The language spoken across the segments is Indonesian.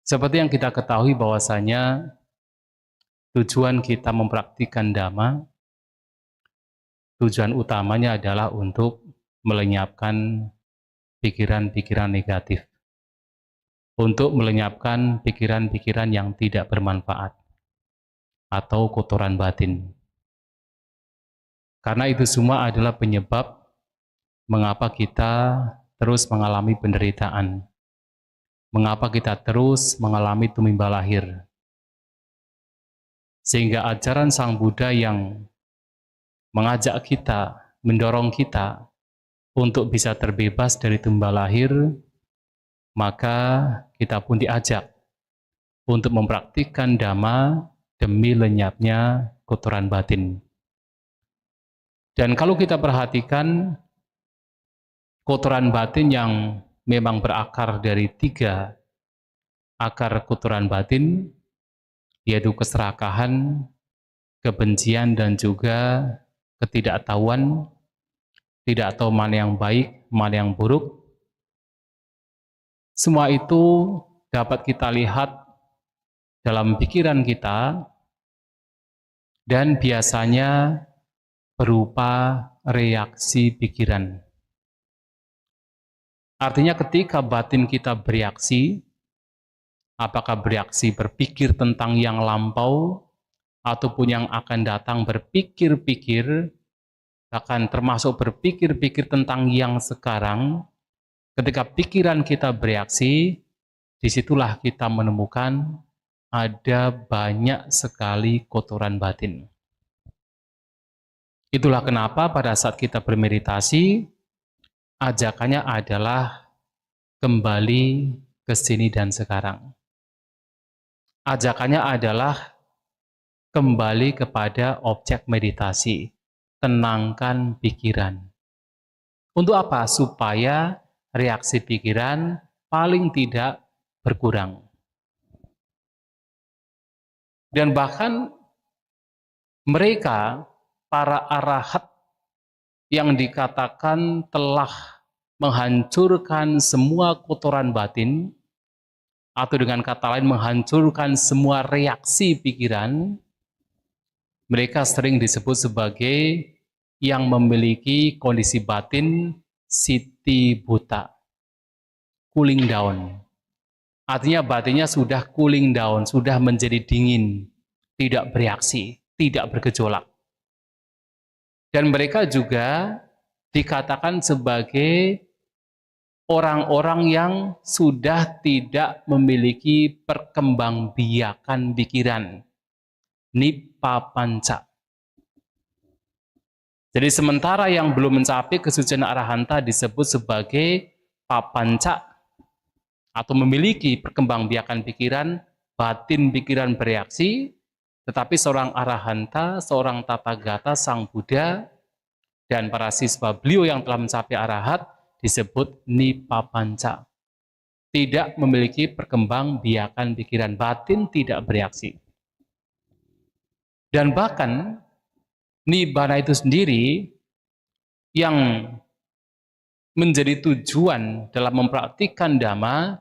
Seperti yang kita ketahui bahwasanya tujuan kita mempraktikkan Dhamma, tujuan utamanya adalah untuk melenyapkan pikiran-pikiran negatif, untuk melenyapkan pikiran-pikiran yang tidak bermanfaat atau kotoran batin. Karena itu semua adalah penyebab mengapa kita terus mengalami penderitaan, mengapa kita terus mengalami tumimba lahir. Sehingga ajaran Sang Buddha yang mengajak kita, mendorong kita untuk bisa terbebas dari tumimba lahir, maka kita pun diajak untuk mempraktikkan Dhamma demi lenyapnya kotoran batin. Dan kalau kita perhatikan, kotoran batin yang memang berakar dari 3 akar kotoran batin, yaitu keserakahan, kebencian, dan juga ketidaktahuan, tidak tahu mana yang baik, mana yang buruk. Semua itu dapat kita lihat dalam pikiran kita dan biasanya berupa reaksi pikiran. Artinya ketika batin kita bereaksi, apakah bereaksi berpikir tentang yang lampau ataupun yang akan datang, berpikir-pikir, bahkan termasuk berpikir-pikir tentang yang sekarang, ketika pikiran kita bereaksi, disitulah kita menemukan ada banyak sekali kotoran batin. Itulah kenapa pada saat kita bermeditasi, ajakannya adalah kembali ke sini dan sekarang. Ajakannya adalah kembali kepada objek meditasi, tenangkan pikiran. Untuk apa? Supaya reaksi pikiran paling tidak berkurang. Dan bahkan mereka, para arahat yang dikatakan telah menghancurkan semua kotoran batin, atau dengan kata lain menghancurkan semua reaksi pikiran, mereka sering disebut sebagai yang memiliki kondisi batin siti buta, cooling down. Artinya batinnya sudah cooling down, sudah menjadi dingin, tidak bereaksi, tidak bergejolak. Dan mereka juga dikatakan sebagai orang-orang yang sudah tidak memiliki perkembangbiakan pikiran, nippapanca. Jadi sementara yang belum mencapai kesucian arahanta disebut sebagai papanca, atau memiliki perkembangbiakan pikiran, batin pikiran bereaksi, tetapi seorang arahanta, seorang tathagata, Sang Buddha, dan para siswa beliau yang telah mencapai arahat disebut nippapanca. Tidak memiliki perkembangbiakan pikiran, batin tidak bereaksi. Dan bahkan nibbana itu sendiri yang menjadi tujuan dalam mempraktikkan Dhamma,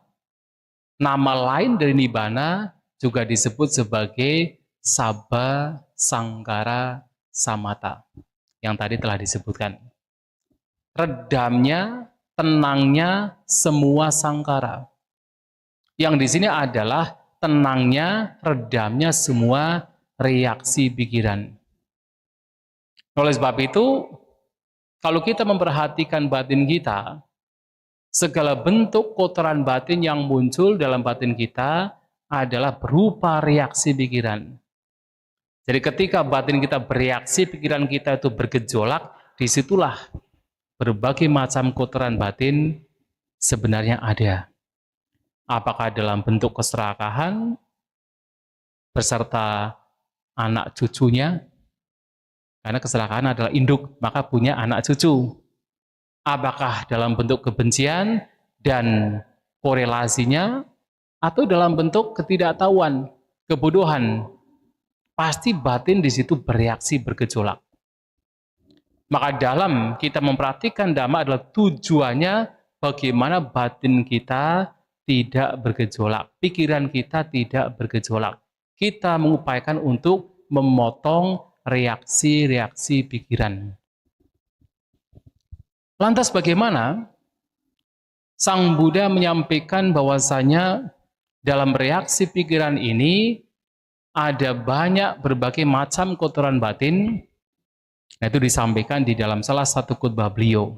nama lain dari nibbana juga disebut sebagai sabba sangkara samata, yang tadi telah disebutkan. Redamnya, tenangnya semua sangkara. Yang di sini adalah tenangnya, redamnya semua reaksi pikiran. Oleh sebab itu, kalau kita memperhatikan batin kita, segala bentuk kotoran batin yang muncul dalam batin kita adalah berupa reaksi pikiran. Jadi ketika batin kita bereaksi, pikiran kita itu bergejolak, disitulah berbagai macam kotoran batin sebenarnya ada. Apakah dalam bentuk keserakahan, beserta anak cucunya, karena keserakahan adalah induk, maka punya anak cucu. Apakah dalam bentuk kebencian dan korelasinya, atau dalam bentuk ketidaktahuan, kebodohan, pasti batin di situ bereaksi, bergejolak. Maka dalam kita mempraktikkan Dhamma adalah tujuannya bagaimana batin kita tidak bergejolak, pikiran kita tidak bergejolak. Kita mengupayakan untuk memotong reaksi-reaksi pikiran. Lantas bagaimana? Sang Buddha menyampaikan bahwasanya dalam reaksi pikiran ini ada banyak berbagai macam kotoran batin. Nah, itu disampaikan di dalam salah satu khutbah beliau,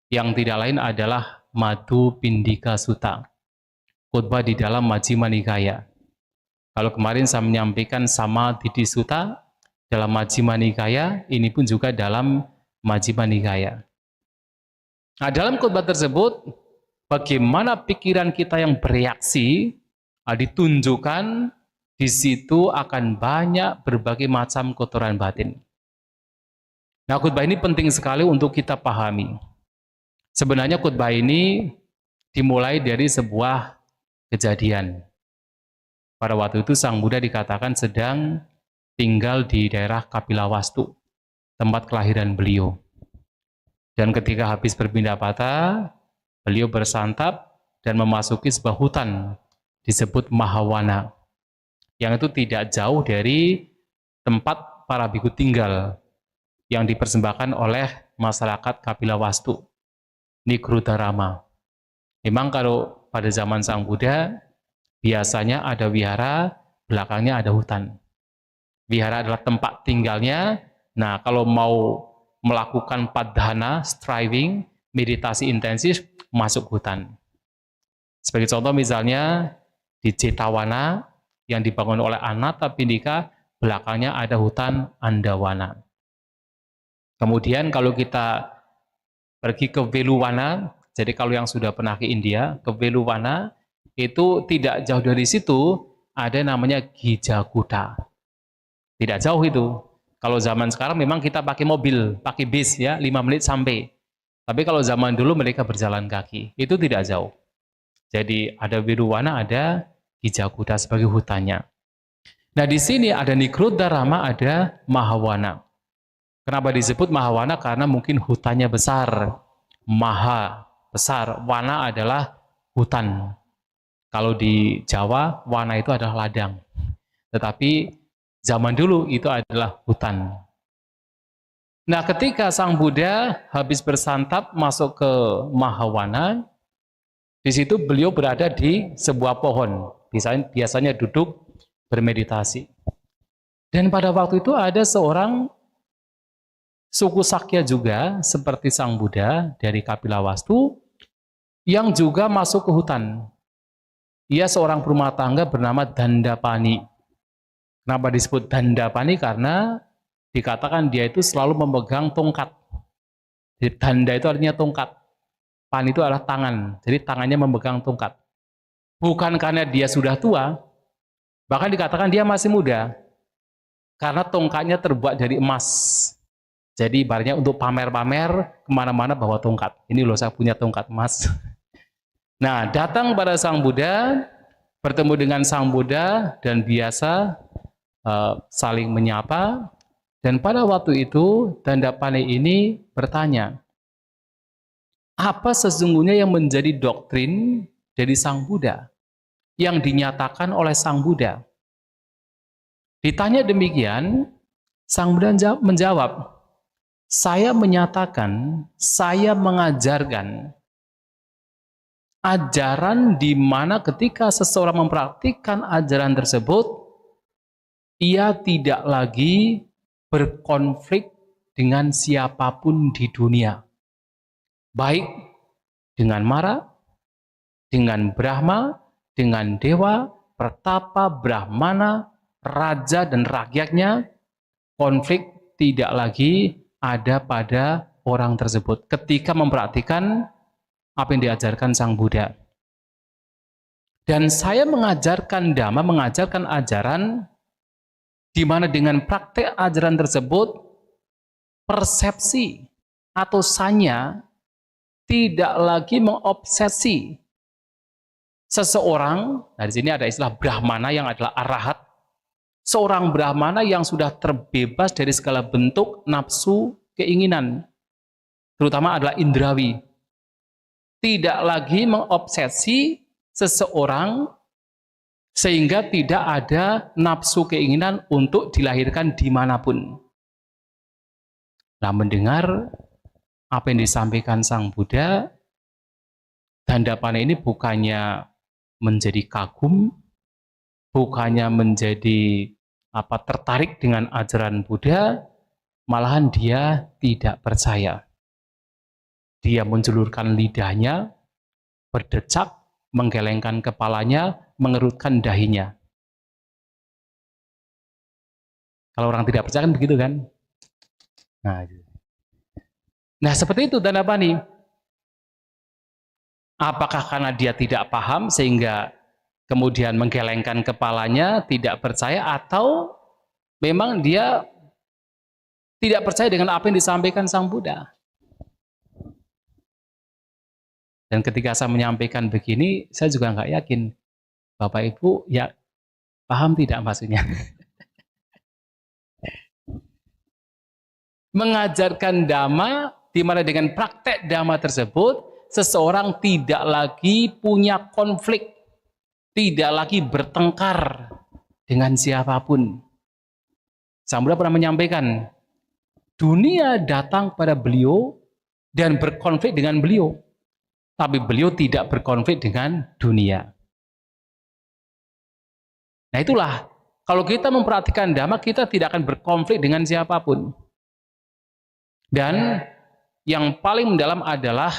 yang tidak lain adalah Madhu Pindika Sutta, khutbah di dalam Majjhima Nikaya. Kalau kemarin saya menyampaikan Samadhi Sutta dalam Majjhima Nikaya, ini pun juga dalam Majjhima Nikaya. Nah, dalam khutbah tersebut, bagaimana pikiran kita yang bereaksi, ditunjukkan di situ akan banyak berbagai macam kotoran batin. Nah, khutbah ini penting sekali untuk kita pahami. Sebenarnya khutbah ini dimulai dari sebuah kejadian. Pada waktu itu Sang Buddha dikatakan sedang tinggal di daerah Kapilawastu, tempat kelahiran beliau. Dan ketika habis berpindah patah, beliau bersantap dan memasuki sebuah hutan disebut Mahawana, yang itu tidak jauh dari tempat para biku tinggal yang dipersembahkan oleh masyarakat Kapilawastu, Nigrudharama. Memang kalau pada zaman Sang Buddha, biasanya ada wihara, belakangnya ada hutan. Wihara adalah tempat tinggalnya. Nah, kalau mau melakukan padhana, striving, meditasi intensif, masuk hutan. Sebagai contoh misalnya, di Cetawana, yang dibangun oleh Anathapindika, belakangnya ada hutan Andawana. Kemudian kalau kita pergi ke Veluwana, jadi kalau yang sudah pernah ke India, ke Veluwana, itu tidak jauh dari situ, ada namanya Gijakuta. Tidak jauh itu. Kalau zaman sekarang memang kita pakai mobil, pakai bis ya, 5 menit sampai. Tapi kalau zaman dulu mereka berjalan kaki, itu tidak jauh. Jadi ada Veluwana, ada Gijakuta sebagai hutannya. Nah, di sini ada Nigrudharama, ada Mahawana. Kenapa disebut Mahawana? Karena mungkin hutannya besar. Maha, besar. Wana adalah hutan. Kalau di Jawa, wana itu adalah ladang. Tetapi zaman dulu itu adalah hutan. Nah, ketika Sang Buddha habis bersantap masuk ke Mahawana, di situ beliau berada di sebuah pohon. Biasanya duduk bermeditasi. Dan pada waktu itu ada seorang suku Sakya juga, seperti Sang Buddha dari Kapilawastu, yang juga masuk ke hutan. Ia seorang berumah tangga bernama Dandapani. Kenapa disebut Dandapani? Karena dikatakan dia itu selalu memegang tongkat. Jadi danda itu artinya tongkat. Pani itu adalah tangan. Jadi tangannya memegang tongkat. Bukan karena dia sudah tua, bahkan dikatakan dia masih muda. Karena tongkatnya terbuat dari emas. Jadi ibaratnya untuk pamer-pamer kemana-mana bawa tongkat. Ini loh saya punya tongkat emas. Nah, datang pada Sang Buddha, bertemu dengan Sang Buddha dan biasa saling menyapa. Dan pada waktu itu Dandapani ini bertanya, apa sesungguhnya yang menjadi doktrin dari Sang Buddha yang dinyatakan oleh Sang Buddha? Ditanya demikian, Sang Buddha menjawab, saya menyatakan, saya mengajarkan ajaran di mana ketika seseorang mempraktikkan ajaran tersebut, ia tidak lagi berkonflik dengan siapapun di dunia. Baik dengan Mara, dengan Brahma, dengan Dewa, Pertapa, Brahmana, Raja dan rakyatnya, konflik tidak lagi ada pada orang tersebut ketika mempraktikkan apa yang diajarkan Sang Buddha. Dan saya mengajarkan Dhamma, mengajarkan ajaran di mana dengan praktek ajaran tersebut persepsi atau sanya tidak lagi mengobsesi seseorang. Nah, di sini ada istilah Brahmana yang adalah arahat. Seorang Brahmana yang sudah terbebas dari segala bentuk nafsu keinginan, terutama adalah indrawi. Tidak lagi mengobsesi seseorang sehingga tidak ada nafsu keinginan untuk dilahirkan dimanapun. Nah, mendengar apa yang disampaikan Sang Buddha, Dandapani ini bukannya menjadi kagum, bukannya menjadi tertarik dengan ajaran Buddha, malahan dia tidak percaya. Dia menjulurkan lidahnya, berdecak, menggelengkan kepalanya, mengerutkan dahinya. Kalau orang tidak percaya kan begitu kan? Nah seperti itu Dandapani. Apakah karena dia tidak paham sehingga kemudian menggelengkan kepalanya, tidak percaya, atau memang dia tidak percaya dengan apa yang disampaikan Sang Buddha? Dan ketika saya menyampaikan begini, saya juga nggak yakin Bapak Ibu ya paham tidak maksudnya. Mengajarkan dhamma, di mana dengan praktek dhamma tersebut, seseorang tidak lagi punya konflik, tidak lagi bertengkar dengan siapapun. Sang Buddha pernah menyampaikan, dunia datang pada beliau dan berkonflik dengan beliau, tapi beliau tidak berkonflik dengan dunia. Nah itulah, kalau kita memperhatikan dhamma, kita tidak akan berkonflik dengan siapapun. Dan yang paling mendalam adalah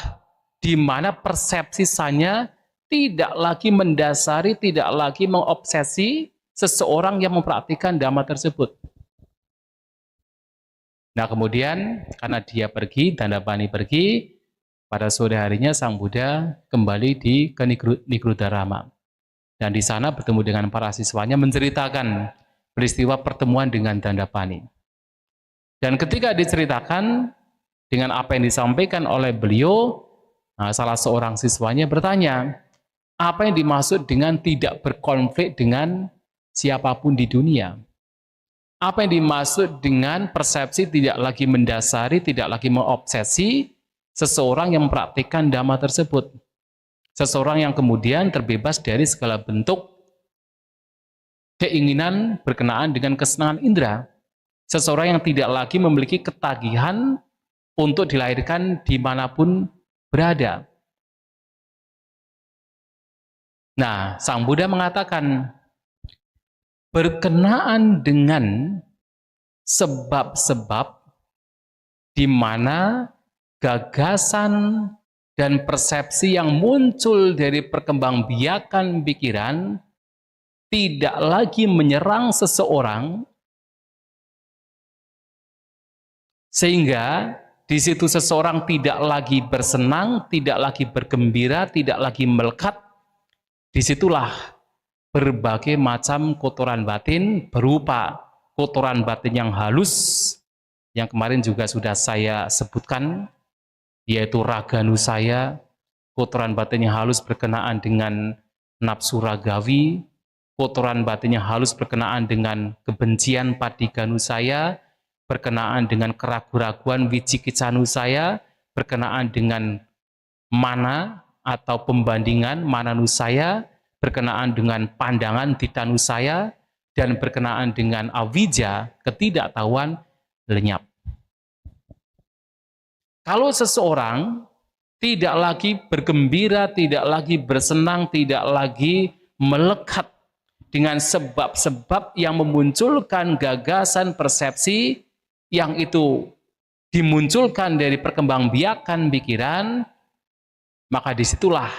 di mana persepsi saya tidak lagi mendasari, tidak lagi mengobsesi seseorang yang mempraktikkan dhamma tersebut. Nah kemudian karena dia pergi, Dandapani pergi, pada sore harinya Sang Buddha kembali ke Nigrodharama. Dan di sana bertemu dengan para siswanya, menceritakan peristiwa pertemuan dengan Dandapani. Dan ketika diceritakan dengan apa yang disampaikan oleh beliau, salah seorang siswanya bertanya, apa yang dimaksud dengan tidak berkonflik dengan siapapun di dunia? Apa yang dimaksud dengan persepsi tidak lagi mendasari, tidak lagi mengobsesi seseorang yang mempraktikkan dhamma tersebut? Seseorang yang kemudian terbebas dari segala bentuk keinginan berkenaan dengan kesenangan indera. Seseorang yang tidak lagi memiliki ketagihan untuk dilahirkan dimanapun berada. Nah, Sang Buddha mengatakan, berkenaan dengan sebab-sebab di mana gagasan dan persepsi yang muncul dari perkembangbiakan pikiran tidak lagi menyerang seseorang, sehingga di situ seseorang tidak lagi bersenang, tidak lagi bergembira, tidak lagi melekat. Disitulah berbagai macam kotoran batin berupa kotoran batin yang halus, yang kemarin juga sudah saya sebutkan, yaitu raganusaya, kotoran batin yang halus berkenaan dengan nafsu ragawi, kotoran batin yang halus berkenaan dengan kebencian padiganusaya, berkenaan dengan keraguan-raguan wicikiccanusaya, berkenaan dengan mana atau pembandingan mananusaya, berkenaan dengan pandangan ditanusaya, dan berkenaan dengan awija, ketidaktahuan lenyap. Kalau seseorang tidak lagi bergembira, tidak lagi bersenang, tidak lagi melekat dengan sebab-sebab yang memunculkan gagasan persepsi yang itu dimunculkan dari perkembangbiakan pikiran, maka disitulah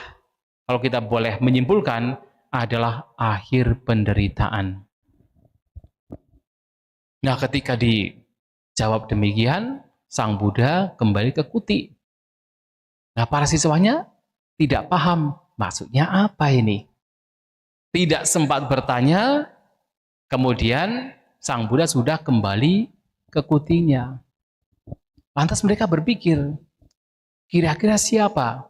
kalau kita boleh menyimpulkan adalah akhir penderitaan. Nah ketika dijawab demikian, Sang Buddha kembali ke kuti. Nah para siswanya tidak paham maksudnya apa ini. Tidak sempat bertanya, kemudian Sang Buddha sudah kembali ke kutinya. Lantas mereka berpikir, kira-kira siapa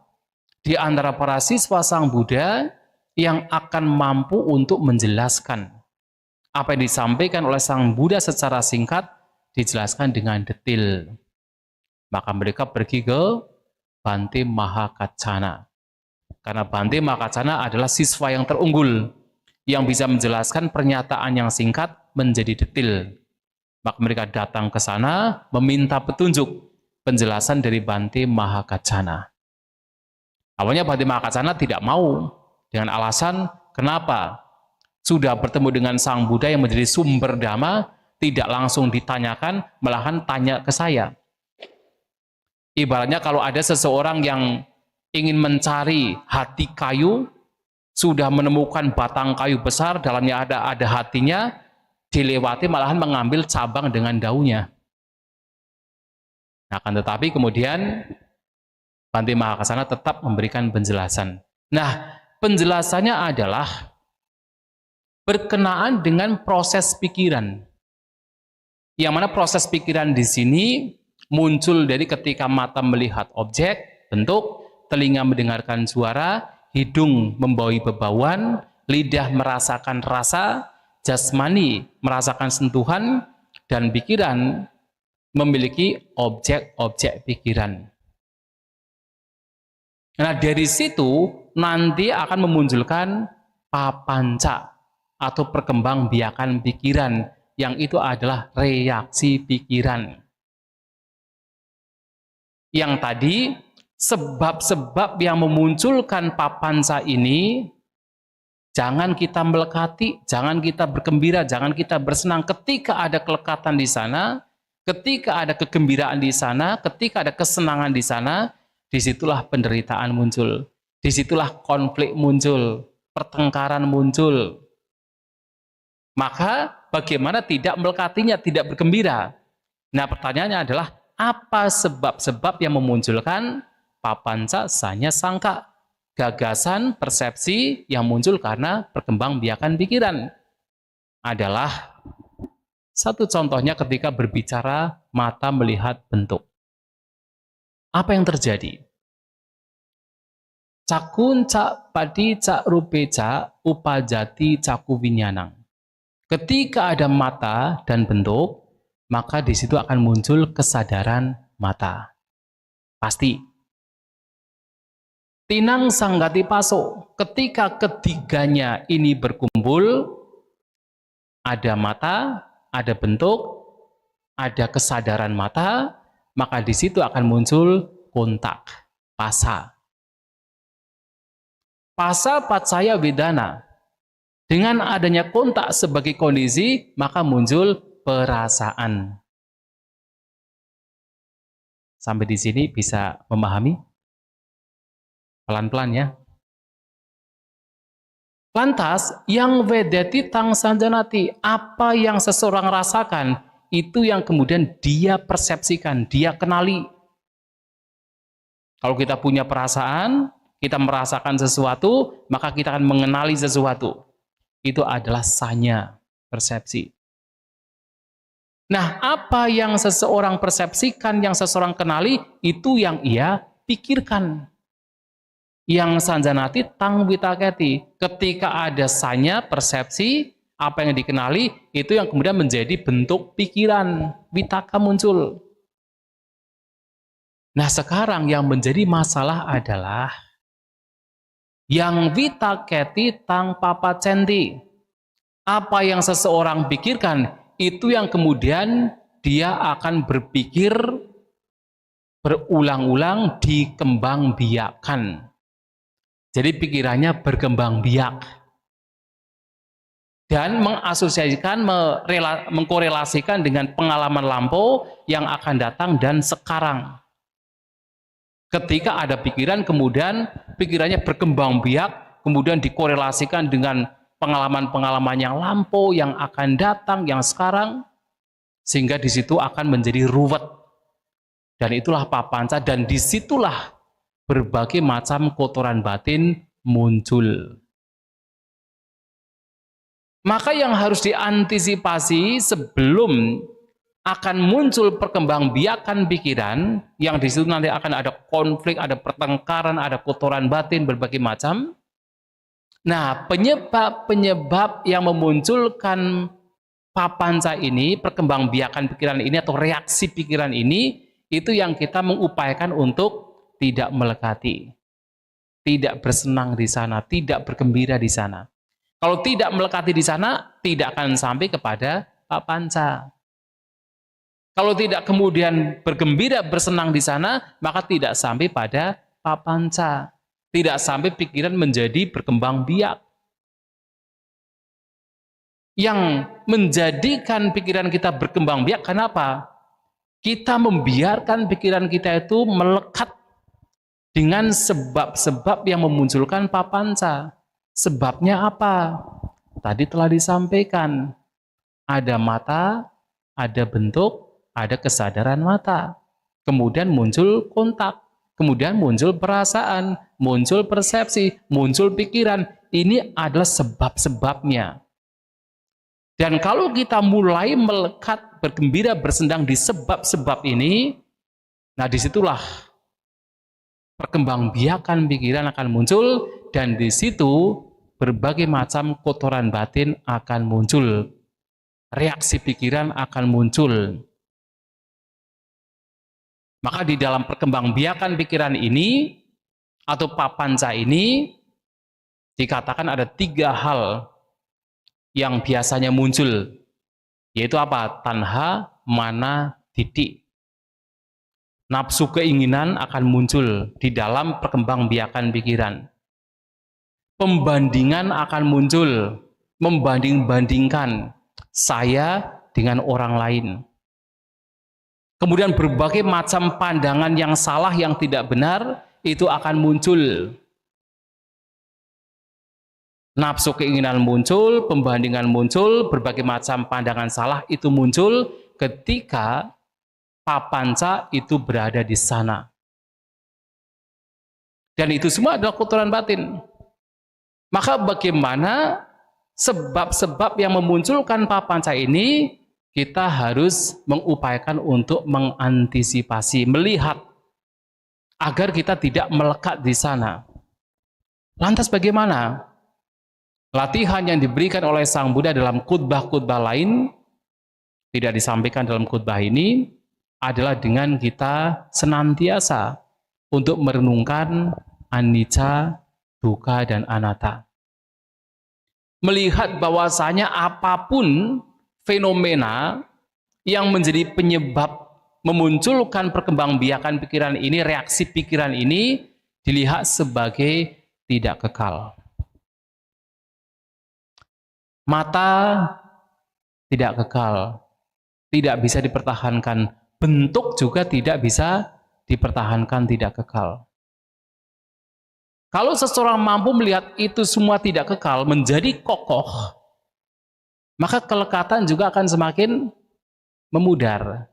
di antara para siswa Sang Buddha yang akan mampu untuk menjelaskan apa yang disampaikan oleh Sang Buddha secara singkat, dijelaskan dengan detail. Maka mereka pergi ke Bante Mahakaccana. Karena Bhante Mahakaccana adalah siswa yang terunggul, yang bisa menjelaskan pernyataan yang singkat menjadi detail. Maka mereka datang ke sana meminta petunjuk, penjelasan dari Bhante Mahakaccana. Awalnya Bhante Mahakaccana tidak mau, dengan alasan kenapa sudah bertemu dengan Sang Buddha yang menjadi sumber dhamma, tidak langsung ditanyakan, malahan tanya ke saya. Ibaratnya kalau ada seseorang yang ingin mencari hati kayu, sudah menemukan batang kayu besar, dalamnya ada hatinya, dilewati malahan mengambil cabang dengan daunnya. Nah, akan tetapi kemudian Bhante Mahakaccana tetap memberikan penjelasan. Nah, penjelasannya adalah berkenaan dengan proses pikiran. Yang mana proses pikiran di sini muncul dari ketika mata melihat objek, bentuk, telinga mendengarkan suara, hidung membaui bebauan, lidah merasakan rasa, jasmani merasakan sentuhan, dan pikiran memiliki objek-objek pikiran. Nah, dari situ nanti akan memunculkan papanca atau perkembangbiakan pikiran, yang itu adalah reaksi pikiran. Yang tadi, sebab-sebab yang memunculkan papanca ini, jangan kita melekati, jangan kita bergembira, jangan kita bersenang ketika ada kelekatan di sana, ketika ada kegembiraan di sana, ketika ada kesenangan di sana, disitulah penderitaan muncul, disitulah konflik muncul, pertengkaran muncul. Maka bagaimana tidak melekatinya, tidak bergembira? Nah, pertanyaannya adalah, apa sebab-sebab yang memunculkan papanca sanya sangka, gagasan, persepsi yang muncul karena perkembangbiakan pikiran? Adalah satu contohnya ketika berbicara mata melihat bentuk. Apa yang terjadi? Cakun cak padi cak rupe cak upajati caku winyanang. Ketika ada mata dan bentuk, maka di situ akan muncul kesadaran mata. Pasti. Tinang sanggati paso, ketika ketiganya ini berkumpul, ada mata, ada bentuk, ada kesadaran mata, maka di situ akan muncul kontak, pasa. Pasa patsaya vedana. Dengan adanya kontak sebagai kondisi, maka muncul perasaan. Sampai di sini bisa memahami? Pelan-pelan ya. Lantas, yang vedeti tang sanjanati, apa yang seseorang rasakan, itu yang kemudian dia persepsikan, dia kenali. Kalau kita punya perasaan, kita merasakan sesuatu, maka kita akan mengenali sesuatu. Itu adalah sanya, persepsi. Nah, apa yang seseorang persepsikan, yang seseorang kenali, itu yang ia pikirkan. Yang sanjanati tang witaketi. Ketika ada sanya, persepsi, apa yang dikenali, itu yang kemudian menjadi bentuk pikiran. Witaka muncul. Nah, sekarang yang menjadi masalah adalah yang witaketi tang papacenti. Apa yang seseorang pikirkan, itu yang kemudian dia akan berpikir berulang-ulang, dikembangbiakkan. Jadi pikirannya berkembang biak. Dan mengasosiasikan, mengkorelasikan dengan pengalaman lampau yang akan datang dan sekarang. Ketika ada pikiran, kemudian pikirannya berkembang biak, kemudian dikorelasikan dengan pengalaman-pengalaman yang lampau, yang akan datang, yang sekarang, sehingga di situ akan menjadi ruwet. Dan itulah papanca, dan disitulah berbagai macam kotoran batin muncul. Maka yang harus diantisipasi sebelum akan muncul perkembangbiakan pikiran, yang di situ nanti akan ada konflik, ada pertengkaran, ada kotoran batin berbagai macam. Nah, penyebab-penyebab yang memunculkan papanca ini, perkembangbiakan pikiran ini atau reaksi pikiran ini, itu yang kita mengupayakan untuk tidak melekati. tidak bersenang di sana, tidak bergembira di sana. Kalau tidak melekati di sana, tidak akan sampai kepada papanca. Kalau tidak kemudian bergembira, bersenang di sana, maka tidak sampai pada papanca. Tidak sampai pikiran menjadi berkembang biak. Yang menjadikan pikiran kita berkembang biak, kenapa? Kita membiarkan pikiran kita itu melekat dengan sebab-sebab yang memunculkan papanca. Sebabnya apa? Tadi telah disampaikan. Ada mata, ada bentuk, ada kesadaran mata. Kemudian muncul kontak. Kemudian muncul perasaan, muncul persepsi, muncul pikiran. Ini adalah sebab-sebabnya. Dan kalau kita mulai melekat, bergembira, bersendang di sebab-sebab ini, nah disitulah perkembangbiakan pikiran akan muncul, dan di situ berbagai macam kotoran batin akan muncul. Reaksi pikiran akan muncul. Maka di dalam perkembangbiakan pikiran ini, atau papanca ini, dikatakan ada 3 hal yang biasanya muncul, yaitu apa? Tanha, mana, titik. Nafsu keinginan akan muncul di dalam perkembangbiakan pikiran. Pembandingan akan muncul, membanding-bandingkan saya dengan orang lain. Kemudian berbagai macam pandangan yang salah, yang tidak benar, itu akan muncul. Nafsu keinginan muncul, pembandingan muncul, berbagai macam pandangan salah itu muncul ketika papanca itu berada di sana. Dan itu semua adalah kotoran batin. Maka bagaimana sebab-sebab yang memunculkan papanca ini, kita harus mengupayakan untuk mengantisipasi, melihat, agar kita tidak melekat di sana. Lantas bagaimana? Latihan yang diberikan oleh Sang Buddha dalam khutbah-khutbah lain, tidak disampaikan dalam khutbah ini, adalah dengan kita senantiasa untuk merenungkan anicca, dukkha, dan anatta. Melihat bahwasanya apapun fenomena yang menjadi penyebab memunculkan perkembangbiakan pikiran ini, reaksi pikiran ini, dilihat sebagai tidak kekal. Mata tidak kekal, tidak bisa dipertahankan. Bentuk juga tidak bisa dipertahankan, tidak kekal. Kalau seseorang mampu melihat itu semua tidak kekal, menjadi kokoh, maka kelekatan juga akan semakin memudar.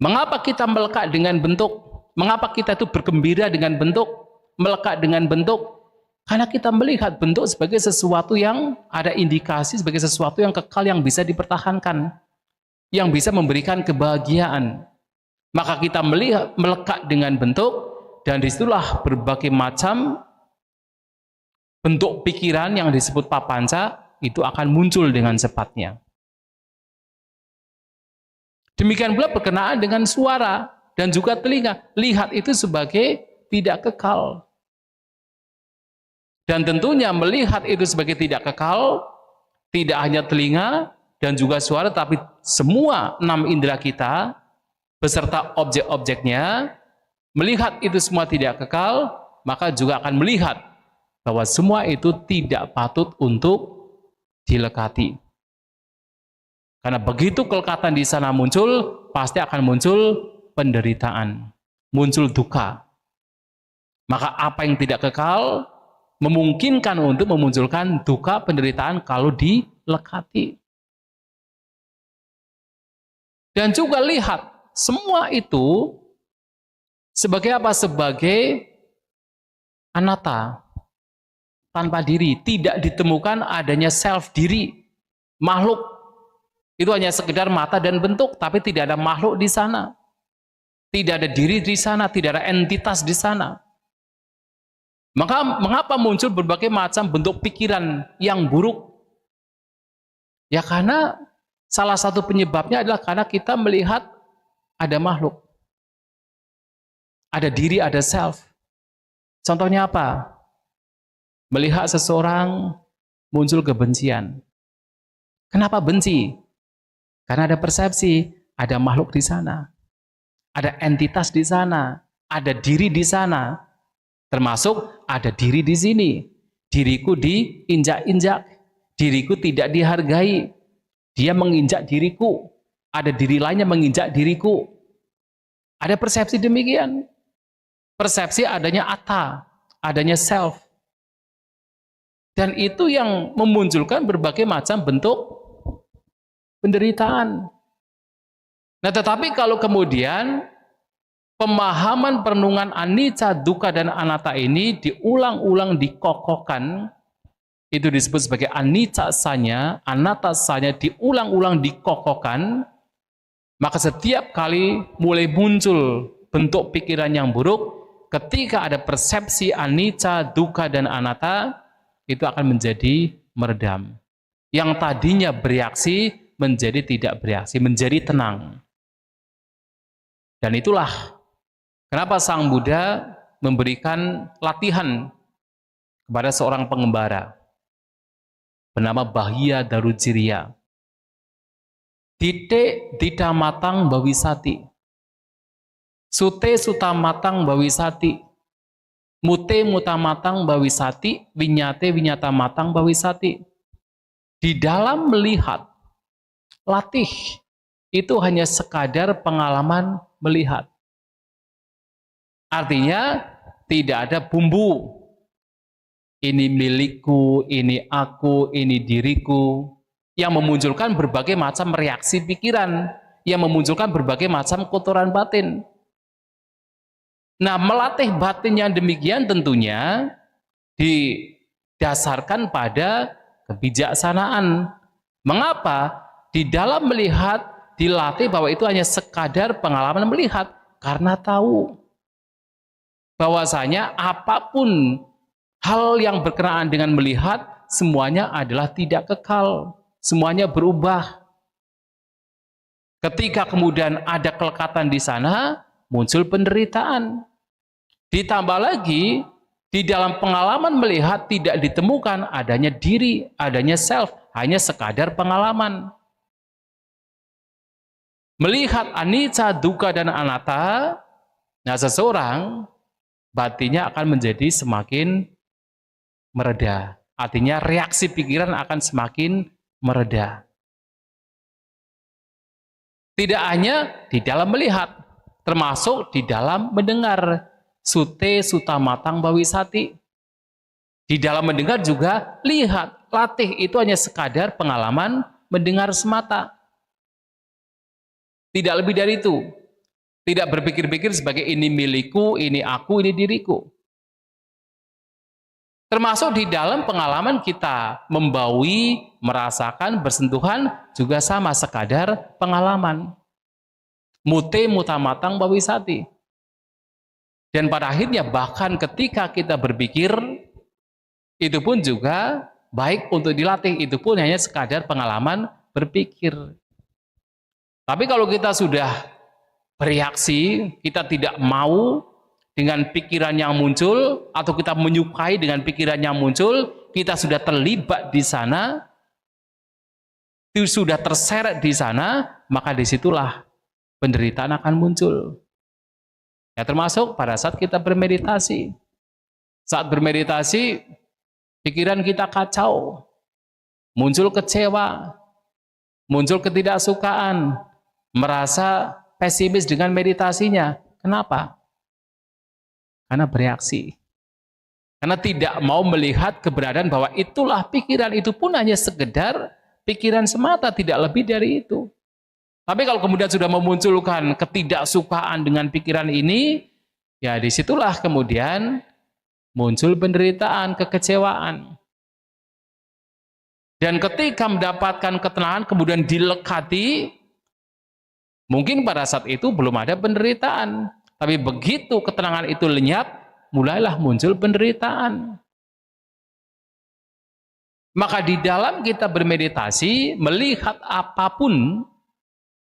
Mengapa kita melekat dengan bentuk? Mengapa kita itu bergembira dengan bentuk, melekat dengan bentuk? Karena kita melihat bentuk sebagai sesuatu yang ada indikasi, sebagai sesuatu yang kekal, yang bisa dipertahankan, yang bisa memberikan kebahagiaan. Maka kita melihat, melekat dengan bentuk, dan disitulah berbagai macam bentuk pikiran yang disebut papanca itu akan muncul dengan cepatnya. Demikian pula berkenaan dengan suara dan juga telinga. Lihat itu sebagai tidak kekal. Dan tentunya melihat itu sebagai tidak kekal, tidak hanya telinga dan juga suara, tapi semua 6 indera kita beserta objek-objeknya, melihat itu semua tidak kekal, maka juga akan melihat bahwa semua itu tidak patut untuk dilekati. Karena begitu kelekatan di sana muncul, pasti akan muncul penderitaan, muncul duka. Maka apa yang tidak kekal memungkinkan untuk memunculkan duka, penderitaan kalau dilekati. Dan juga lihat, semua itu sebagai apa? Sebagai anatta, tanpa diri. Tidak ditemukan adanya self diri. Makhluk itu hanya sekedar mata dan bentuk, tapi tidak ada makhluk di sana. Tidak ada diri di sana, tidak ada entitas di sana. Maka mengapa muncul berbagai macam bentuk pikiran yang buruk? Ya karena salah satu penyebabnya adalah karena kita melihat ada makhluk. Ada diri, ada self. Contohnya apa? Melihat seseorang muncul kebencian. Kenapa benci? Karena ada persepsi, ada makhluk di sana, ada entitas di sana, ada diri di sana, termasuk ada diri di sini. Diriku diinjak-injak, diriku tidak dihargai, dia menginjak diriku, ada diri lainnya menginjak diriku. Ada persepsi demikian. Persepsi adanya atta, adanya self. Dan itu yang memunculkan berbagai macam bentuk penderitaan. Nah, tetapi kalau kemudian pemahaman perenungan anicca, dukkha, dan anatta ini diulang-ulang dikokohkan, itu disebut sebagai anicca sanya, anatta sanya, diulang-ulang dikokohkan, maka setiap kali mulai muncul bentuk pikiran yang buruk, ketika ada persepsi anicca, dukkha, dan anatta, itu akan menjadi meredam. Yang tadinya bereaksi menjadi tidak bereaksi, menjadi tenang. Dan itulah kenapa Sang Buddha memberikan latihan kepada seorang pengembara bernama Bahya Darujiriya. Titik ditamatang bawisati, sute sutamatang bawisati, mute mutamatang bawisati, winyate winyatamatang bawisati. Di dalam melihat, latih itu hanya sekadar pengalaman melihat. Artinya tidak ada bumbu. Ini milikku, ini aku, ini diriku. Yang memunculkan berbagai macam reaksi pikiran. Yang memunculkan berbagai macam kotoran batin. Nah, melatih batin yang demikian tentunya didasarkan pada kebijaksanaan. Mengapa? Di dalam melihat dilatih bahwa itu hanya sekadar pengalaman melihat, karena tahu bahwasanya apapun hal yang berkenaan dengan melihat semuanya adalah tidak kekal, semuanya berubah. Ketika kemudian ada kelekatan di sana, muncul penderitaan. Ditambah lagi, di dalam pengalaman melihat tidak ditemukan adanya diri, adanya self, hanya sekadar pengalaman. Melihat anicca, dukkha, dan anatta, nah seseorang batinnya akan menjadi semakin mereda. Artinya reaksi pikiran akan semakin mereda. Tidak hanya di dalam melihat, termasuk di dalam mendengar. Sute sutamatang bawisati. Di dalam mendengar juga lihat, latih itu hanya sekadar pengalaman mendengar semata. Tidak lebih dari itu. Tidak berpikir-pikir sebagai ini milikku, ini aku, ini diriku. Termasuk di dalam pengalaman kita membaui, merasakan, bersentuhan juga sama, sekadar pengalaman. Mute mutamatang bawisati. Dan pada akhirnya bahkan ketika kita berpikir, itu pun juga baik untuk dilatih, itu pun hanya sekadar pengalaman berpikir. Tapi kalau kita sudah bereaksi, kita tidak mau dengan pikiran yang muncul, atau kita menyukai dengan pikiran yang muncul, kita sudah terlibat di sana, itu sudah terseret di sana, maka disitulah penderitaan akan muncul. Ya, termasuk pada saat kita bermeditasi. Saat bermeditasi, pikiran kita kacau, muncul kecewa, muncul ketidaksukaan, merasa pesimis dengan meditasinya. Kenapa? Karena bereaksi. Karena tidak mau melihat keberadaan bahwa itulah pikiran, itu pun hanya sekedar pikiran semata, tidak lebih dari itu. Tapi kalau kemudian sudah memunculkan ketidaksukaan dengan pikiran ini, ya disitulah kemudian muncul penderitaan, kekecewaan. Dan ketika mendapatkan ketenangan kemudian dilekati, mungkin pada saat itu belum ada penderitaan. Tapi begitu ketenangan itu lenyap, mulailah muncul penderitaan. Maka di dalam kita bermeditasi, melihat apapun,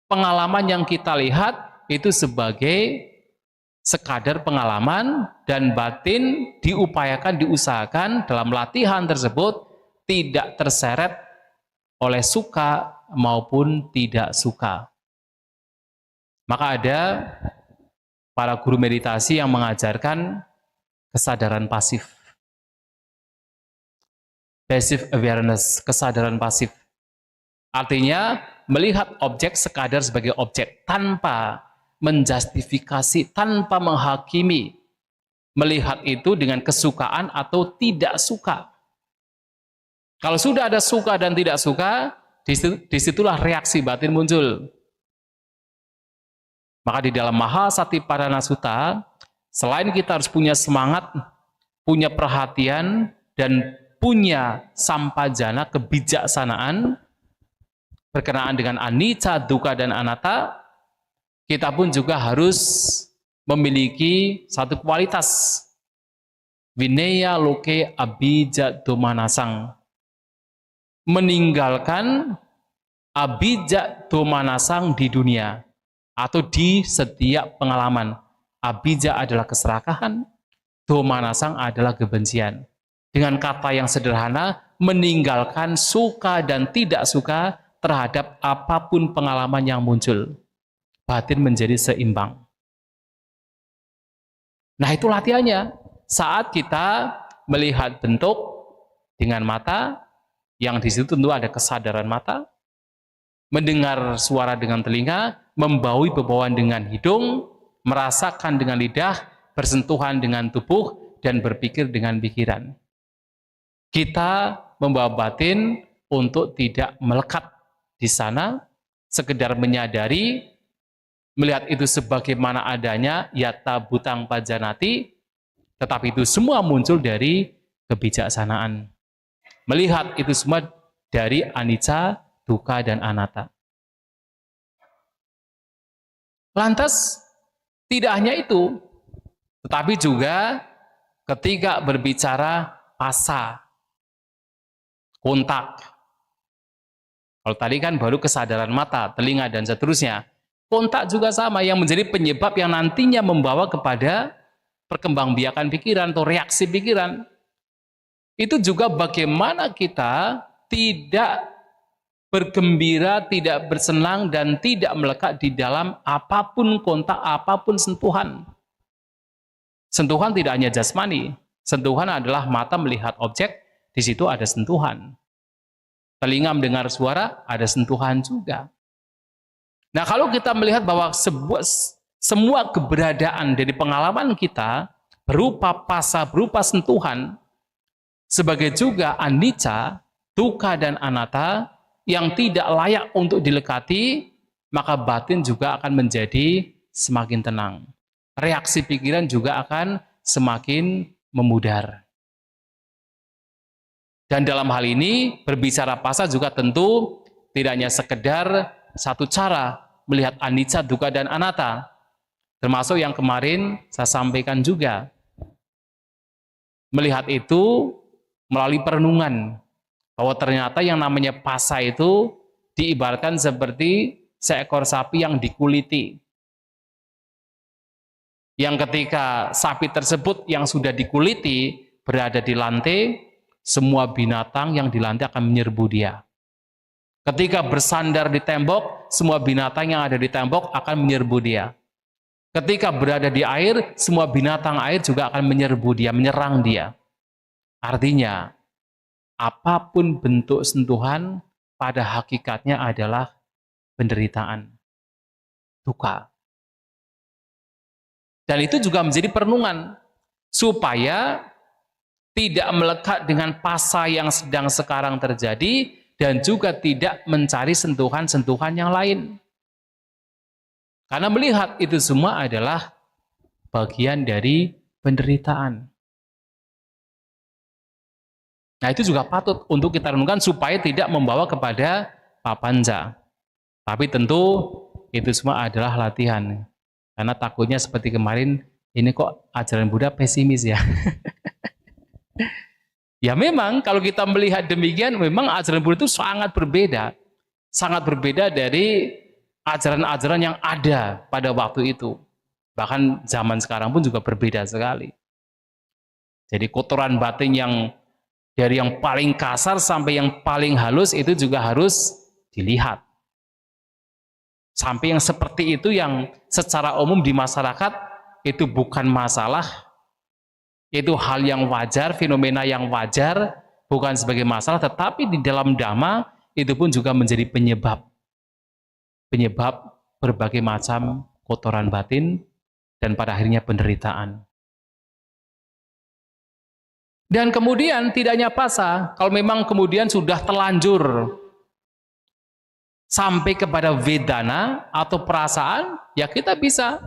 pengalaman yang kita lihat itu sebagai sekadar pengalaman, dan batin diusahakan dalam latihan tersebut tidak terseret oleh suka maupun tidak suka. Maka ada para guru meditasi yang mengajarkan kesadaran pasif. Passive awareness, kesadaran pasif. Artinya melihat objek sekadar sebagai objek tanpa menjustifikasi, tanpa menghakimi, melihat itu dengan kesukaan atau tidak suka. Kalau sudah ada suka dan tidak suka, disitulah reaksi batin muncul. Maka di dalam Mahasatiparana Sutta, selain kita harus punya semangat, punya perhatian, dan punya sampajana, kebijaksanaan, berkenaan dengan anicca, dukkha, dan anatta, kita pun juga harus memiliki satu kualitas. Vinaya loke abhijja domanasang. Meninggalkan abhijja domanasang di dunia atau di setiap pengalaman. Abhijja adalah keserakahan, domanasang adalah kebencian. Dengan kata yang sederhana, meninggalkan suka dan tidak suka terhadap apapun pengalaman yang muncul. Batin menjadi seimbang. Nah, itu latihannya. Saat kita melihat bentuk dengan mata, yang di situ tentu ada kesadaran mata, mendengar suara dengan telinga, membaui bebauan dengan hidung, merasakan dengan lidah, bersentuhan dengan tubuh, dan berpikir dengan pikiran. Kita membawa batin untuk tidak melekat di sana, sekedar menyadari, melihat itu sebagaimana adanya, yata butang pajanati, tetapi itu semua muncul dari kebijaksanaan. Melihat itu semua dari anicca, dukkha, dan anatta. Lantas, tidak hanya itu, tetapi juga ketika berbicara pasa, kontak. Kalau tadi kan baru kesadaran mata, telinga, dan seterusnya. Kontak juga sama, yang menjadi penyebab yang nantinya membawa kepada perkembangbiakan pikiran atau reaksi pikiran. Itu juga bagaimana kita tidak bergembira, tidak bersenang, dan tidak melekat di dalam apapun kontak, apapun sentuhan. Sentuhan tidak hanya jasmani. Sentuhan adalah mata melihat objek, di situ ada sentuhan. Telinga mendengar suara, ada sentuhan juga. Nah, kalau kita melihat bahwa semua keberadaan dari pengalaman kita berupa pasa, berupa sentuhan, sebagai juga anicca, dukkha, dan anatta yang tidak layak untuk dilekati, maka batin juga akan menjadi semakin tenang. Reaksi pikiran juga akan semakin memudar. Dan dalam hal ini, berbicara pasa juga tentu tidak hanya sekedar satu cara melihat anicca, dukkha, dan anatta. Termasuk yang kemarin saya sampaikan juga. Melihat itu melalui perenungan. Bahwa ternyata yang namanya pasa itu diibaratkan seperti seekor sapi yang dikuliti. Yang ketika sapi tersebut yang sudah dikuliti berada di lantai, semua binatang yang di lantai akan menyerbu dia. Ketika bersandar di tembok, semua binatang yang ada di tembok akan menyerbu dia. Ketika berada di air, semua binatang air juga akan menyerbu dia, menyerang dia. Artinya, apapun bentuk sentuhan pada hakikatnya adalah penderitaan, duka. Dan itu juga menjadi perenungan, supaya tidak melekat dengan pasa yang sedang sekarang terjadi, dan juga tidak mencari sentuhan-sentuhan yang lain. Karena melihat itu semua adalah bagian dari penderitaan. Nah, itu juga patut untuk kita renungkan supaya tidak membawa kepada papanca. Tapi tentu itu semua adalah latihan. Karena takutnya seperti kemarin, ini kok ajaran Buddha pesimis ya. Ya memang kalau kita melihat demikian, memang ajaran Buddha itu sangat berbeda. Sangat berbeda dari ajaran-ajaran yang ada pada waktu itu. Bahkan zaman sekarang pun juga berbeda sekali. Jadi kotoran batin yang dari yang paling kasar sampai yang paling halus itu juga harus dilihat. Sampai yang seperti itu yang secara umum di masyarakat itu bukan masalah, itu hal yang wajar, fenomena yang wajar, bukan sebagai masalah, tetapi di dalam dhamma itu pun juga menjadi penyebab berbagai macam kotoran batin dan pada akhirnya penderitaan. Dan kemudian tidak hanya pasa, kalau memang kemudian sudah terlanjur sampai kepada vedana atau perasaan, ya kita bisa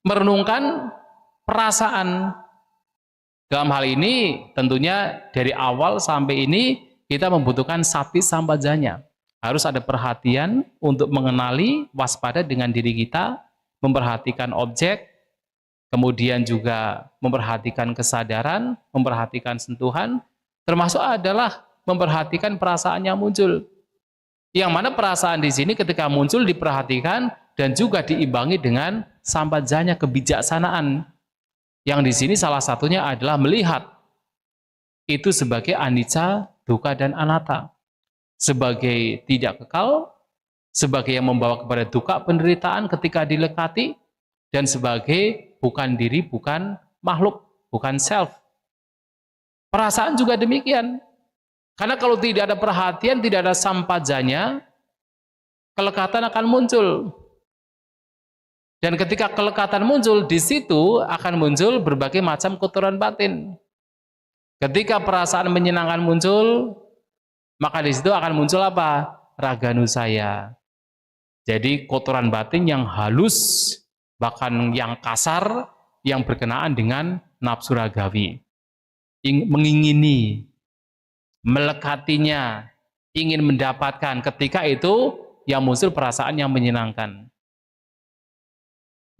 merenungkan perasaan. Dalam hal ini tentunya dari awal sampai ini kita membutuhkan sati sampajanya. Harus ada perhatian untuk mengenali, waspada dengan diri kita, memperhatikan objek, kemudian juga memperhatikan kesadaran, memperhatikan sentuhan, termasuk adalah memperhatikan perasaan yang muncul. Yang mana perasaan di sini ketika muncul diperhatikan dan juga diimbangi dengan sampajanya, kebijaksanaan. Yang di sini salah satunya adalah melihat itu sebagai anicca, dukkha dan anatta, sebagai tidak kekal, sebagai yang membawa kepada dukkha penderitaan ketika dilekati, dan sebagai bukan diri, bukan makhluk, bukan self. Perasaan juga demikian. Karena kalau tidak ada perhatian, tidak ada sampajanya, kelekatan akan muncul. Dan ketika kelekatan muncul, di situ akan muncul berbagai macam kotoran batin. Ketika perasaan menyenangkan muncul, maka di situ akan muncul apa? Raganusaya. Jadi kotoran batin yang halus, bahkan yang kasar, yang berkenaan dengan nafsu ragawi. Mengingini, melekatinya, ingin mendapatkan, ketika itu yang muncul perasaan yang menyenangkan.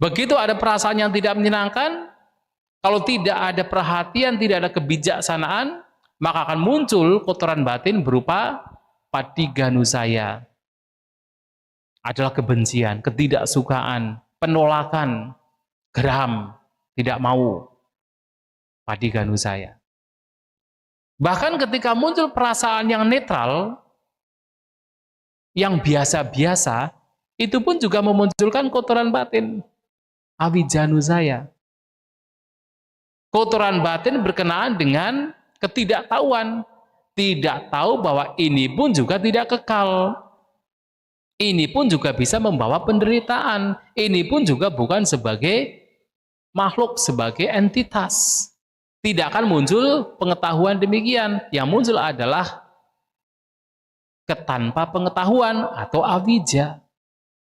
Begitu ada perasaan yang tidak menyenangkan, kalau tidak ada perhatian, tidak ada kebijaksanaan, maka akan muncul kotoran batin berupa patiganusaya. Adalah kebencian, ketidaksukaan, penolakan, geram, tidak mau. Patiganusaya. Bahkan ketika muncul perasaan yang netral, yang biasa-biasa, itu pun juga memunculkan kotoran batin. Avijanusaya. Kotoran batin berkenaan dengan ketidaktahuan. Tidak tahu bahwa ini pun juga tidak kekal. Ini pun juga bisa membawa penderitaan. Ini pun juga bukan sebagai makhluk, sebagai entitas. Tidak akan muncul pengetahuan demikian. Yang muncul adalah ketanpa pengetahuan atau avijja.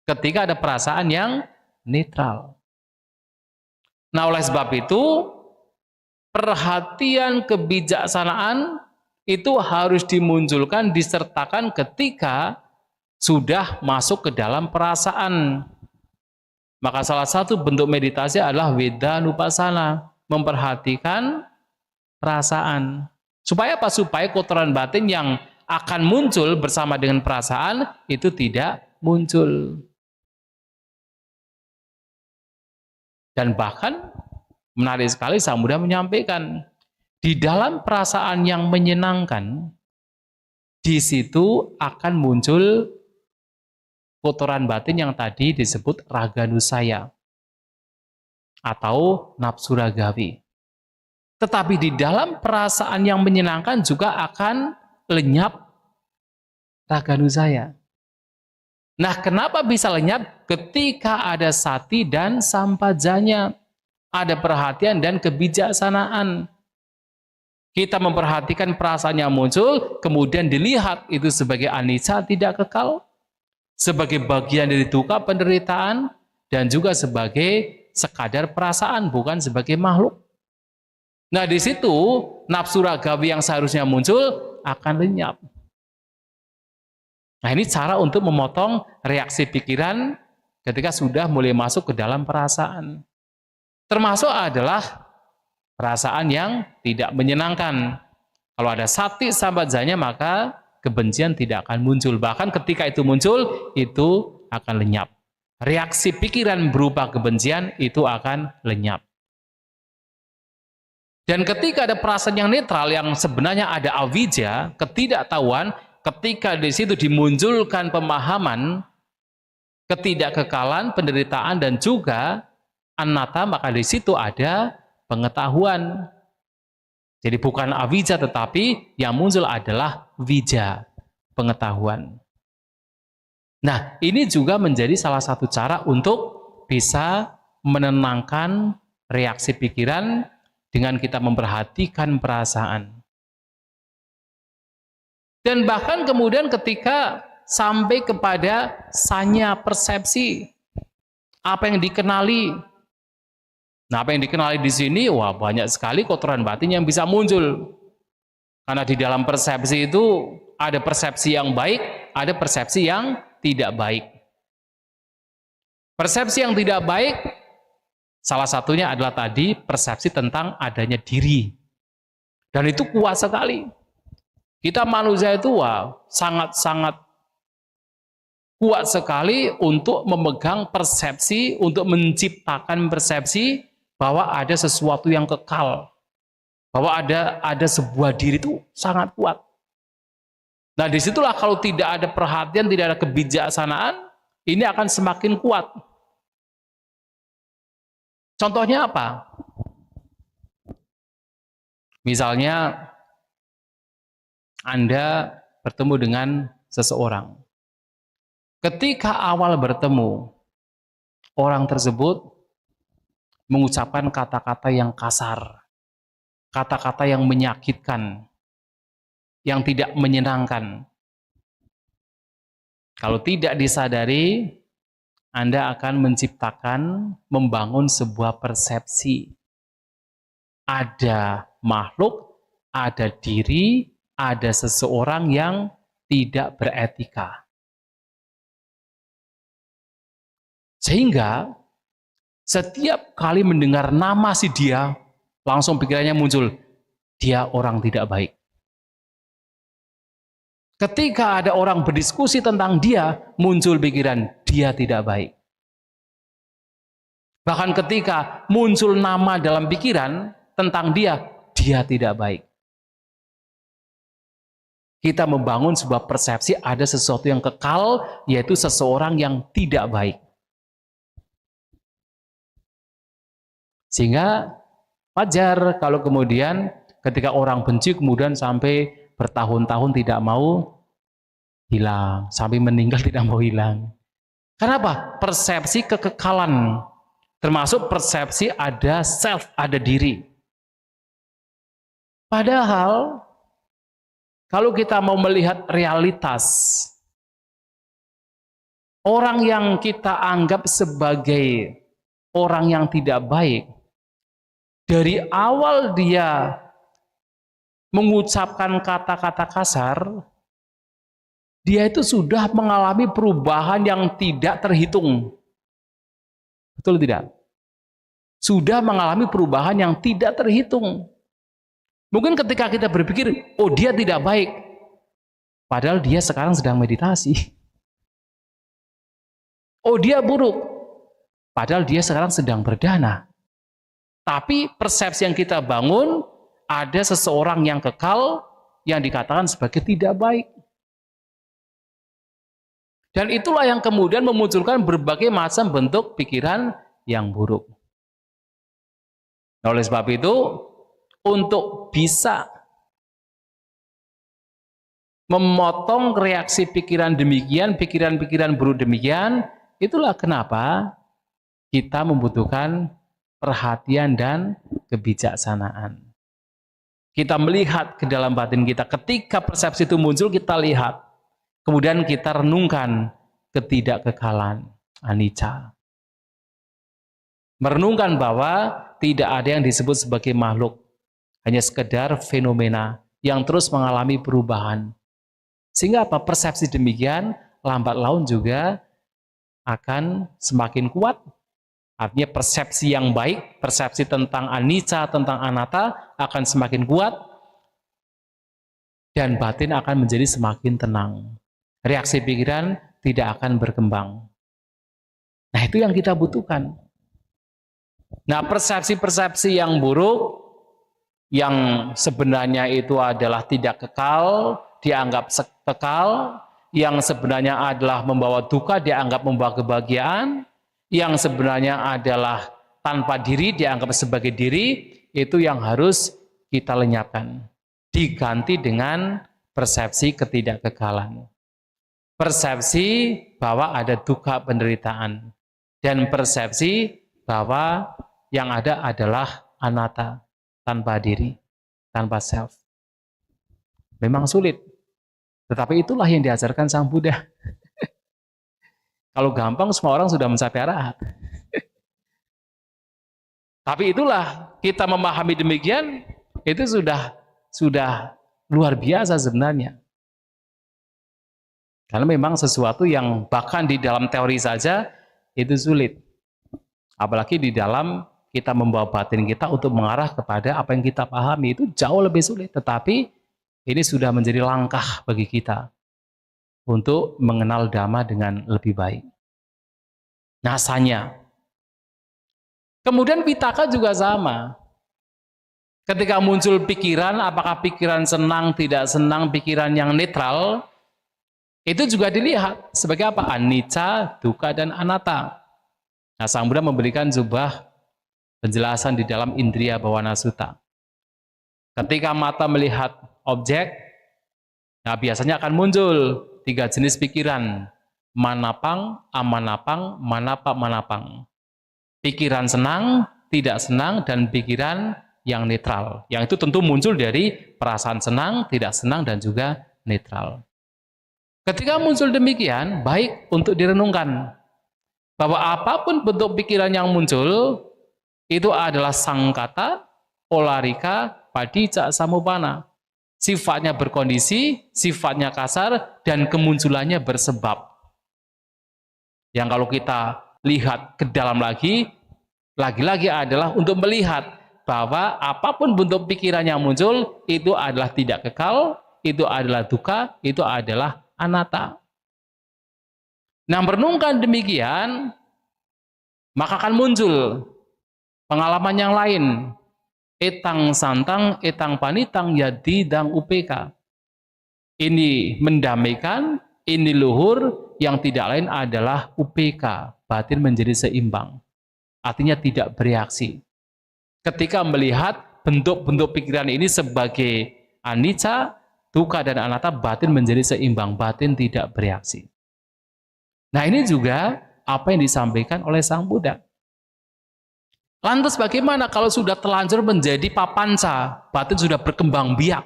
Ketika ada perasaan yang netral. Nah, oleh sebab itu, perhatian kebijaksanaan itu harus dimunculkan, disertakan ketika sudah masuk ke dalam perasaan. Maka salah satu bentuk meditasi adalah vedanupasana, memperhatikan perasaan. Supaya apa? Supaya kotoran batin yang akan muncul bersama dengan perasaan itu tidak muncul. Dan bahkan menarik sekali Sang Buddha menyampaikan, di dalam perasaan yang menyenangkan, di situ akan muncul kotoran batin yang tadi disebut raganusaya atau nafsu ragawi. Tetapi di dalam perasaan yang menyenangkan juga akan lenyap raganusaya. Nah, kenapa bisa lenyap? Ketika ada sati dan sampajanya, ada perhatian dan kebijaksanaan. Kita memperhatikan perasaan yang muncul, kemudian dilihat itu sebagai anicca, tidak kekal, sebagai bagian dari dukkha penderitaan, dan juga sebagai sekadar perasaan, bukan sebagai makhluk. Nah, di situ nafsu ragawi yang seharusnya muncul akan lenyap. Nah, ini cara untuk memotong reaksi pikiran ketika sudah mulai masuk ke dalam perasaan. Termasuk adalah perasaan yang tidak menyenangkan. Kalau ada sati sampajanya, maka kebencian tidak akan muncul. Bahkan ketika itu muncul, itu akan lenyap. reaksi pikiran berupa kebencian itu akan lenyap. Dan ketika ada perasaan yang netral, yang sebenarnya ada avijja, ketidaktahuan, ketika di situ dimunculkan pemahaman ketidakkekalan, penderitaan, dan juga anatta, maka di situ ada pengetahuan. Jadi bukan avijja, tetapi yang muncul adalah vijja, pengetahuan. Nah, ini juga menjadi salah satu cara untuk bisa menenangkan reaksi pikiran dengan kita memperhatikan perasaan. Dan bahkan kemudian ketika sampai kepada sanya persepsi, apa yang dikenali. Nah, apa yang dikenali di sini, wah banyak sekali kotoran batin yang bisa muncul. Karena di dalam persepsi itu ada persepsi yang baik, ada persepsi yang tidak baik. Persepsi yang tidak baik, salah satunya adalah tadi persepsi tentang adanya diri. Dan itu kuat sekali. Kita manusia itu sangat-sangat kuat sekali untuk memegang persepsi, untuk menciptakan persepsi bahwa ada sesuatu yang kekal, bahwa ada sebuah diri itu sangat kuat. Nah, disitulah kalau tidak ada perhatian, tidak ada kebijaksanaan, ini akan semakin kuat. Contohnya apa? Misalnya Anda bertemu dengan seseorang. Ketika awal bertemu, orang tersebut mengucapkan kata-kata yang kasar, kata-kata yang menyakitkan, yang tidak menyenangkan. Kalau tidak disadari, Anda akan menciptakan, membangun sebuah persepsi. Ada makhluk, ada diri, ada seseorang yang tidak beretika. Sehingga setiap kali mendengar nama si dia, langsung pikirannya muncul, dia orang tidak baik. Ketika ada orang berdiskusi tentang dia, muncul pikiran, dia tidak baik. Bahkan ketika muncul nama dalam pikiran tentang dia, dia tidak baik. Kita membangun sebuah persepsi ada sesuatu yang kekal, yaitu seseorang yang tidak baik. Sehingga wajar kalau kemudian ketika orang benci kemudian sampai bertahun-tahun tidak mau hilang, sampai meninggal tidak mau hilang. Kenapa? Persepsi kekekalan, termasuk persepsi ada self, ada diri. Padahal kalau kita mau melihat realitas, orang yang kita anggap sebagai orang yang tidak baik, dari awal dia mengucapkan kata-kata kasar, dia itu sudah mengalami perubahan yang tidak terhitung. Betul tidak? Sudah mengalami perubahan yang tidak terhitung. Mungkin ketika kita berpikir, oh dia tidak baik, padahal dia sekarang sedang meditasi. Oh dia buruk, padahal dia sekarang sedang berdana. Tapi persepsi yang kita bangun, ada seseorang yang kekal, yang dikatakan sebagai tidak baik. Dan itulah yang kemudian memunculkan berbagai macam bentuk pikiran yang buruk. Nah, oleh sebab itu, untuk bisa memotong reaksi pikiran demikian, pikiran-pikiran buruk demikian, itulah kenapa kita membutuhkan perhatian dan kebijaksanaan. Kita melihat ke dalam batin kita, ketika persepsi itu muncul, kita lihat. Kemudian kita renungkan ketidakkekalan, anicca. Merenungkan bahwa tidak ada yang disebut sebagai makhluk, hanya sekedar fenomena yang terus mengalami perubahan. Sehingga apa? Persepsi demikian, lambat laun juga akan semakin kuat. Artinya persepsi yang baik, persepsi tentang anicca, tentang anatta akan semakin kuat, dan batin akan menjadi semakin tenang. Reaksi pikiran tidak akan berkembang. Nah, itu yang kita butuhkan. Nah, persepsi-persepsi yang buruk, yang sebenarnya itu adalah tidak kekal, dianggap kekal, yang sebenarnya adalah membawa duka, dianggap membawa kebahagiaan, yang sebenarnya adalah tanpa diri, dianggap sebagai diri, itu yang harus kita lenyapkan. Diganti dengan persepsi ketidakkekalan. Persepsi bahwa ada duka penderitaan. Dan persepsi bahwa yang ada adalah anatta, tanpa diri, tanpa self. Memang sulit, tetapi itulah yang diajarkan Sang Buddha. Kalau gampang semua orang sudah mencapai arahat. Tapi itulah, kita memahami demikian, itu sudah luar biasa sebenarnya. Karena memang sesuatu yang bahkan di dalam teori saja itu sulit. Apalagi di dalam kita membawa batin kita untuk mengarah kepada apa yang kita pahami, itu jauh lebih sulit. Tetapi ini sudah menjadi langkah bagi kita untuk mengenal Dhamma dengan lebih baik. Nasanya. Kemudian Pitaka juga sama. Ketika muncul pikiran, apakah pikiran senang, tidak senang, pikiran yang netral, itu juga dilihat sebagai apa? Anicca, dukkha, dan anatta. Nah, Sang Buddha memberikan sebuah penjelasan di dalam Indriya Bhavana Sutta. Ketika mata melihat objek, nah biasanya akan muncul 3 jenis pikiran. Manapang, amanapang, manapa-manapang. Pikiran senang, tidak senang, dan pikiran yang netral. Yang itu tentu muncul dari perasaan senang, tidak senang, dan juga netral. Ketika muncul demikian, baik untuk direnungkan bahwa apapun bentuk pikiran yang muncul itu adalah sangkata, polarika, padicca, samupana. Sifatnya berkondisi, sifatnya kasar, dan kemunculannya bersebab. Yang kalau kita lihat ke dalam lagi adalah untuk melihat bahwa apapun bentuk pikiran yang muncul itu adalah tidak kekal, itu adalah dukkha, itu adalah anatta. Nah, merenungkan demikian, maka akan muncul pengalaman yang lain. Etang santang, etang panitang, yadidang upeka. Ini mendamaikan, ini luhur, yang tidak lain adalah upeka, batin menjadi seimbang. Artinya tidak bereaksi. Ketika melihat bentuk-bentuk pikiran ini sebagai anicca, dukkha, dan anatta, batin menjadi seimbang, batin tidak bereaksi. Nah, ini juga apa yang disampaikan oleh Sang Buddha. Lantas bagaimana kalau sudah terlanjur menjadi papanca, batin sudah berkembang biak?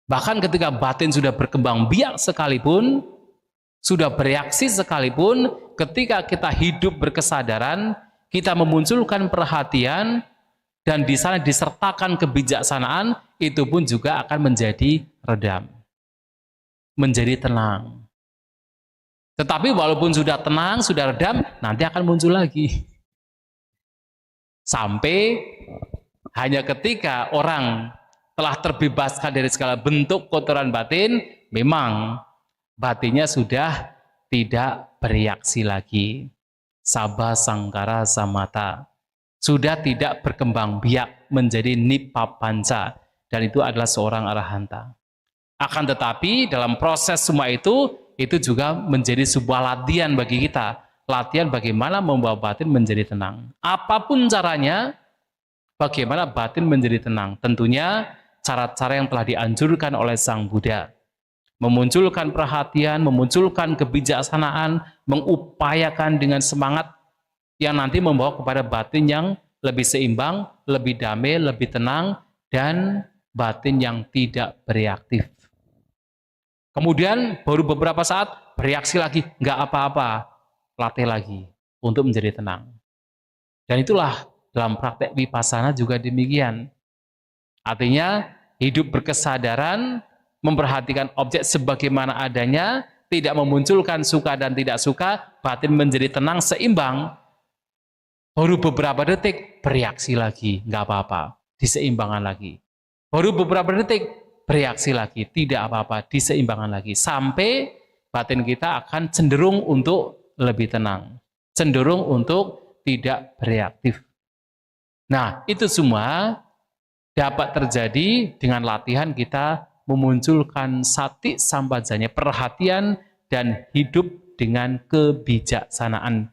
Bahkan ketika batin sudah berkembang biak sekalipun, sudah bereaksi sekalipun, ketika kita hidup berkesadaran, kita memunculkan perhatian, dan di sana disertakan kebijaksanaan, itu pun juga akan menjadi redam, menjadi tenang. Tetapi walaupun sudah tenang, sudah redam, nanti akan muncul lagi. Sampai hanya ketika orang telah terbebaskan dari segala bentuk kotoran batin, memang batinnya sudah tidak bereaksi lagi. Sabha sangkara samata. Sudah tidak berkembang biak menjadi nippapanca, dan itu adalah seorang arahanta. Akan tetapi dalam proses semua itu juga menjadi sebuah latihan bagi kita, latihan bagaimana membawa batin menjadi tenang. Apapun caranya, bagaimana batin menjadi tenang, tentunya cara-cara yang telah dianjurkan oleh Sang Buddha. Memunculkan perhatian, memunculkan kebijaksanaan, mengupayakan dengan semangat yang nanti membawa kepada batin yang lebih seimbang, lebih damai, lebih tenang, dan batin yang tidak bereaktif. Kemudian baru beberapa saat bereaksi lagi, nggak apa-apa, latih lagi untuk menjadi tenang. Dan itulah dalam praktek vipassana juga demikian. Artinya hidup berkesadaran, memperhatikan objek sebagaimana adanya, tidak memunculkan suka dan tidak suka, batin menjadi tenang, seimbang. Baru beberapa detik, bereaksi lagi, nggak apa-apa, diseimbangkan lagi. Baru beberapa detik, bereaksi lagi, tidak apa-apa, diseimbangkan lagi. Sampai batin kita akan cenderung untuk lebih tenang. cenderung untuk tidak bereaktif. Nah, itu semua dapat terjadi dengan latihan kita memunculkan sati sampajanya, perhatian dan hidup dengan kebijaksanaan.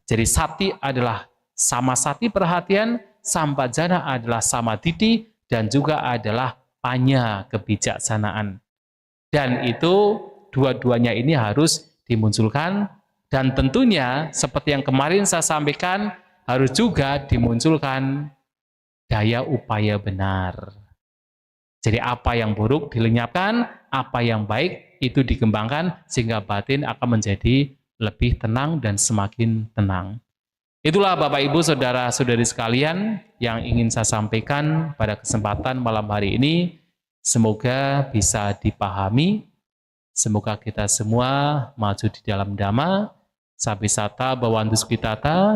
Jadi sati adalah sama sati perhatian, sampajana adalah sama didi, dan juga adalah panya kebijaksanaan. Dan itu dua-duanya ini harus dimunculkan, dan tentunya seperti yang kemarin saya sampaikan, harus juga dimunculkan daya upaya benar. Jadi apa yang buruk dilenyapkan, apa yang baik itu dikembangkan, sehingga batin akan menjadi lebih tenang dan semakin tenang. Itulah Bapak Ibu Saudara-saudari sekalian yang ingin saya sampaikan pada kesempatan malam hari ini. Semoga bisa dipahami, semoga kita semua maju di dalam Dhamma, Sabisata Bhawantu Sukitata.